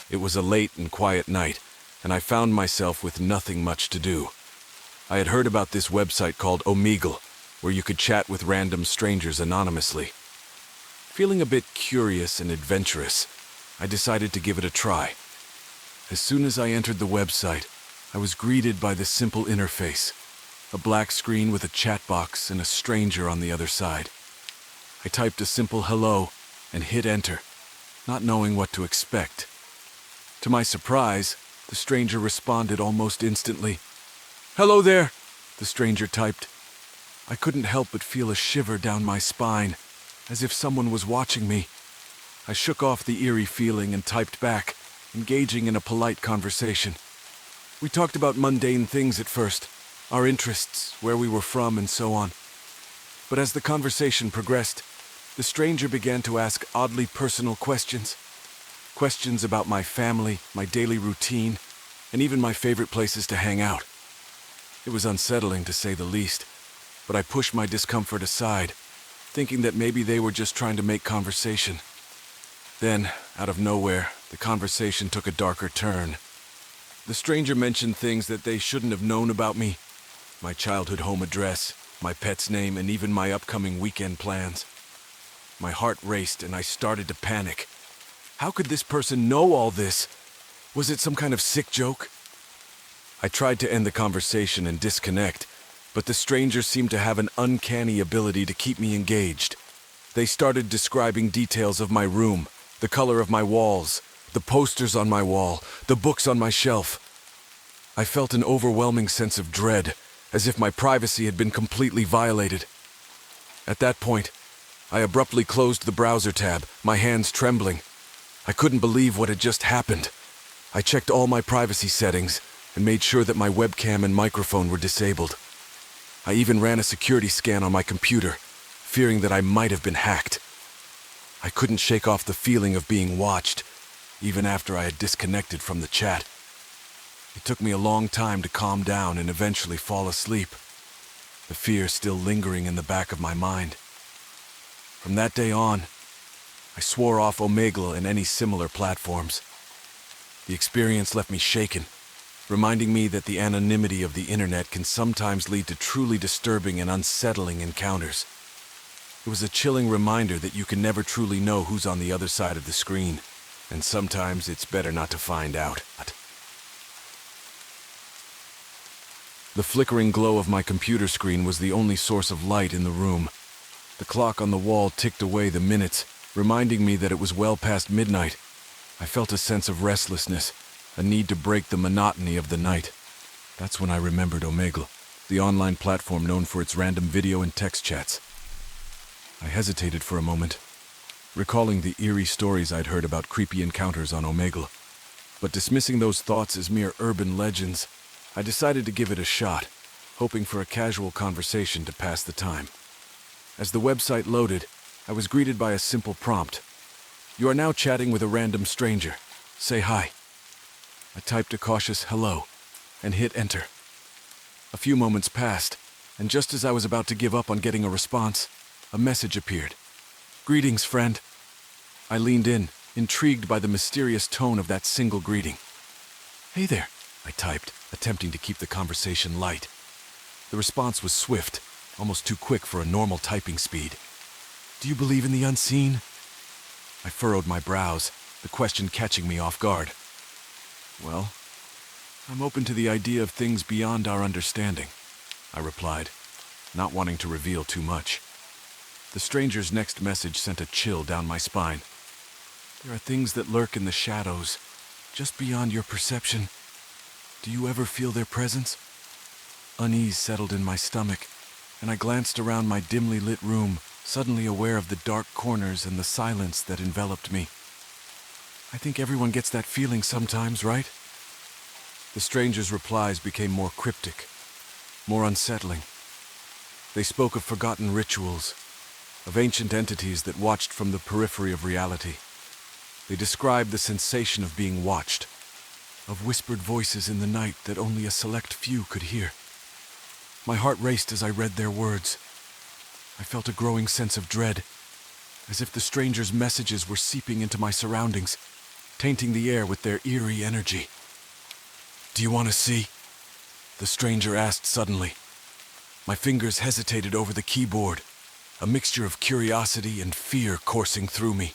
It was a late and quiet night, and I found myself with nothing much to do. I had heard about this website called Omegle, where you could chat with random strangers anonymously. Feeling a bit curious and adventurous, I decided to give it a try. As soon as I entered the website, I was greeted by this simple interface, a black screen with a chat box and a stranger on the other side. I typed a simple hello and hit enter, not knowing what to expect. To my surprise, the stranger responded almost instantly. "Hello there," the stranger typed. I couldn't help but feel a shiver down my spine, as if someone was watching me. I shook off the eerie feeling and typed back, engaging in a polite conversation. We talked about mundane things at first, our interests, where we were from, and so on. But as the conversation progressed, the stranger began to ask oddly personal questions. Questions about my family, my daily routine, and even my favorite places to hang out. It was unsettling, to say the least, but I pushed my discomfort aside, thinking that maybe they were just trying to make conversation. Then, out of nowhere, the conversation took a darker turn. The stranger mentioned things that they shouldn't have known about me: my childhood home address, my pet's name, and even my upcoming weekend plans. My heart raced and I started to panic. How could this person know all this? Was it some kind of sick joke? I tried to end the conversation and disconnect, but the stranger seemed to have an uncanny ability to keep me engaged. They started describing details of my room, the color of my walls, the posters on my wall, the books on my shelf. I felt an overwhelming sense of dread, as if my privacy had been completely violated. At that point, I abruptly closed the browser tab, my hands trembling. I couldn't believe what had just happened. I checked all my privacy settings and made sure that my webcam and microphone were disabled. I even ran a security scan on my computer, fearing that I might have been hacked. I couldn't shake off the feeling of being watched, even after I had disconnected from the chat. It took me a long time to calm down and eventually fall asleep, the fear still lingering in the back of my mind. From that day on, I swore off Omegle and any similar platforms. The experience left me shaken, reminding me that the anonymity of the internet can sometimes lead to truly disturbing and unsettling encounters. It was a chilling reminder that you can never truly know who's on the other side of the screen, and sometimes it's better not to find out. The flickering glow of my computer screen was the only source of light in the room. The clock on the wall ticked away the minutes, reminding me that it was well past midnight. I felt a sense of restlessness, a need to break the monotony of the night. That's when I remembered Omegle, the online platform known for its random video and text chats. I hesitated for a moment, recalling the eerie stories I'd heard about creepy encounters on Omegle. But dismissing those thoughts as mere urban legends, I decided to give it a shot, hoping for a casual conversation to pass the time. As the website loaded, I was greeted by a simple prompt. "You are now chatting with a random stranger. Say hi." I typed a cautious hello and hit enter. A few moments passed, and just as I was about to give up on getting a response, a message appeared. "Greetings, friend." I leaned in, intrigued by the mysterious tone of that single greeting. "Hey there," I typed, attempting to keep the conversation light. The response was swift, almost too quick for a normal typing speed. "Do you believe in the unseen?" I furrowed my brows, the question catching me off guard. "Well, I'm open to the idea of things beyond our understanding," I replied, not wanting to reveal too much. The stranger's next message sent a chill down my spine. "There are things that lurk in the shadows, just beyond your perception. Do you ever feel their presence?" Unease settled in my stomach, and I glanced around my dimly lit room, suddenly aware of the dark corners and the silence that enveloped me. "I think everyone gets that feeling sometimes, right?" The stranger's replies became more cryptic, more unsettling. They spoke of forgotten rituals, of ancient entities that watched from the periphery of reality. They described the sensation of being watched, of whispered voices in the night that only a select few could hear. My heart raced as I read their words. I felt a growing sense of dread, as if the stranger's messages were seeping into my surroundings. tainting the air with their eerie energy. "Do you want to see?" the stranger asked suddenly. My fingers hesitated over the keyboard, a mixture of curiosity and fear coursing through me.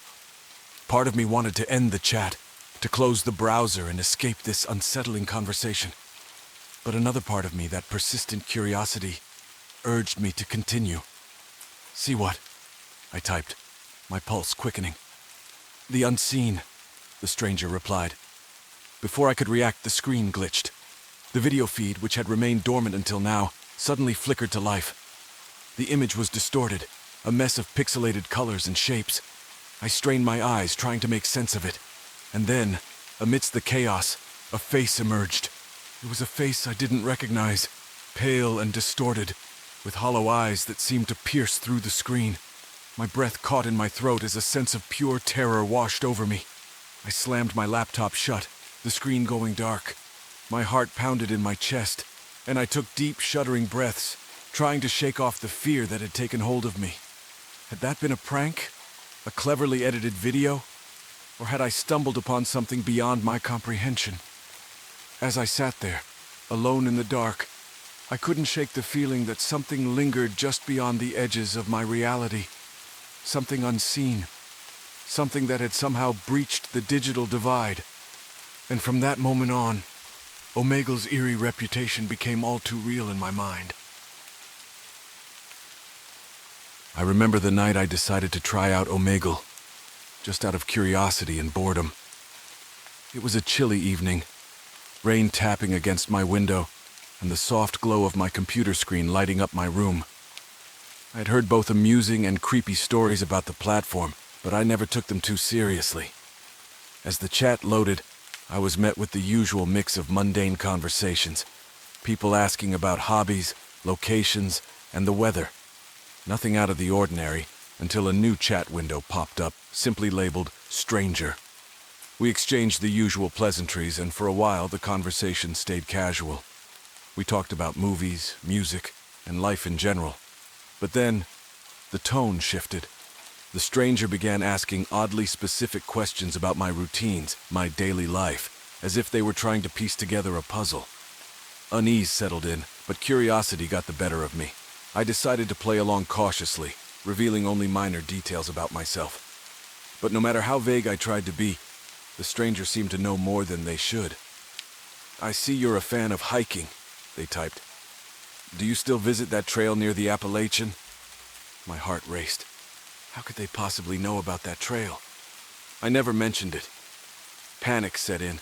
Part of me wanted to end the chat, to close the browser and escape this unsettling conversation. But another part of me, that persistent curiosity, urged me to continue. "See what?" I typed, my pulse quickening. "The unseen," the stranger replied. Before I could react, the screen glitched. The video feed, which had remained dormant until now, suddenly flickered to life. The image was distorted, a mess of pixelated colors and shapes. I strained my eyes, trying to make sense of it. And then, amidst the chaos, a face emerged. It was a face I didn't recognize, pale and distorted, with hollow eyes that seemed to pierce through the screen. My breath caught in my throat as a sense of pure terror washed over me. I slammed my laptop shut, the screen going dark. My heart pounded in my chest, and I took deep, shuddering breaths, trying to shake off the fear that had taken hold of me. Had that been a prank? A cleverly edited video? Or had I stumbled upon something beyond my comprehension? As I sat there, alone in the dark, I couldn't shake the feeling that something lingered just beyond the edges of my reality. Something unseen. Something that had somehow breached the digital divide. And from that moment on, Omegle's eerie reputation became all too real in my mind. I remember the night I decided to try out Omegle, just out of curiosity and boredom. It was a chilly evening, rain tapping against my window, and the soft glow of my computer screen lighting up my room. I had heard both amusing and creepy stories about the platform, but I never took them too seriously. As the chat loaded, I was met with the usual mix of mundane conversations, people asking about hobbies, locations, and the weather. Nothing out of the ordinary, until a new chat window popped up, simply labeled Stranger. We exchanged the usual pleasantries, and for a while the conversation stayed casual. We talked about movies, music, and life in general. But then, the tone shifted. The stranger began asking oddly specific questions about my routines, my daily life, as if they were trying to piece together a puzzle. Unease settled in, but curiosity got the better of me. I decided to play along cautiously, revealing only minor details about myself. But no matter how vague I tried to be, the stranger seemed to know more than they should. "I see you're a fan of hiking," they typed. "Do you still visit that trail near the Appalachian?" My heart raced. How could they possibly know about that trail? I never mentioned it. Panic set in,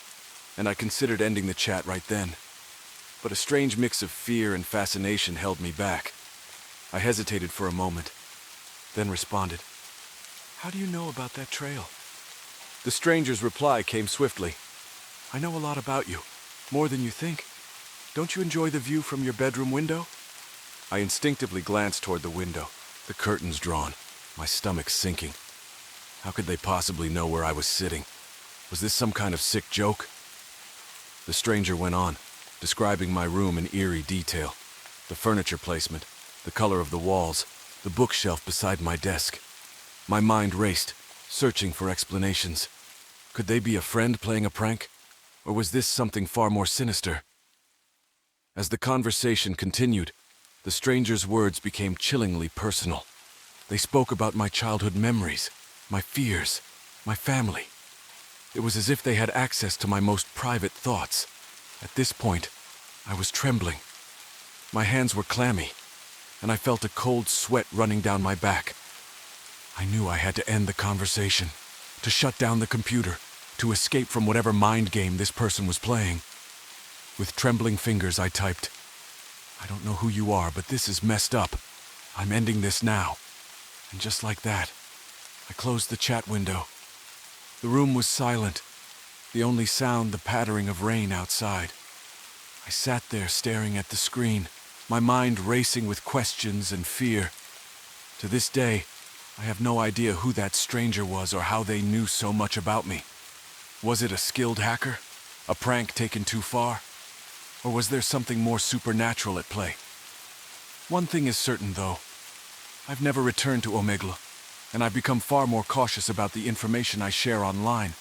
and I considered ending the chat right then. But a strange mix of fear and fascination held me back. I hesitated for a moment, then responded, "How do you know about that trail?" The stranger's reply came swiftly. "I know a lot about you, more than you think. Don't you enjoy the view from your bedroom window?" I instinctively glanced toward the window, the curtains drawn, my stomach sinking. How could they possibly know where I was sitting? Was this some kind of sick joke? The stranger went on, describing my room in eerie detail. The furniture placement, the color of the walls, the bookshelf beside my desk. My mind raced, searching for explanations. Could they be a friend playing a prank? Or was this something far more sinister? As the conversation continued, the stranger's words became chillingly personal. They spoke about my childhood memories, my fears, my family. It was as if they had access to my most private thoughts. At this point, I was trembling. My hands were clammy, and I felt a cold sweat running down my back. I knew I had to end the conversation, to shut down the computer, to escape from whatever mind game this person was playing. With trembling fingers, I typed, "I don't know who you are, but this is messed up. I'm ending this now." And just like that, I closed the chat window. The room was silent, the only sound the pattering of rain outside. I sat there staring at the screen, my mind racing with questions and fear. To this day, I have no idea who that stranger was or how they knew so much about me. Was it a skilled hacker? A prank taken too far? Or was there something more supernatural at play? One thing is certain, though. I've never returned to Omegle, and I've become far more cautious about the information I share online.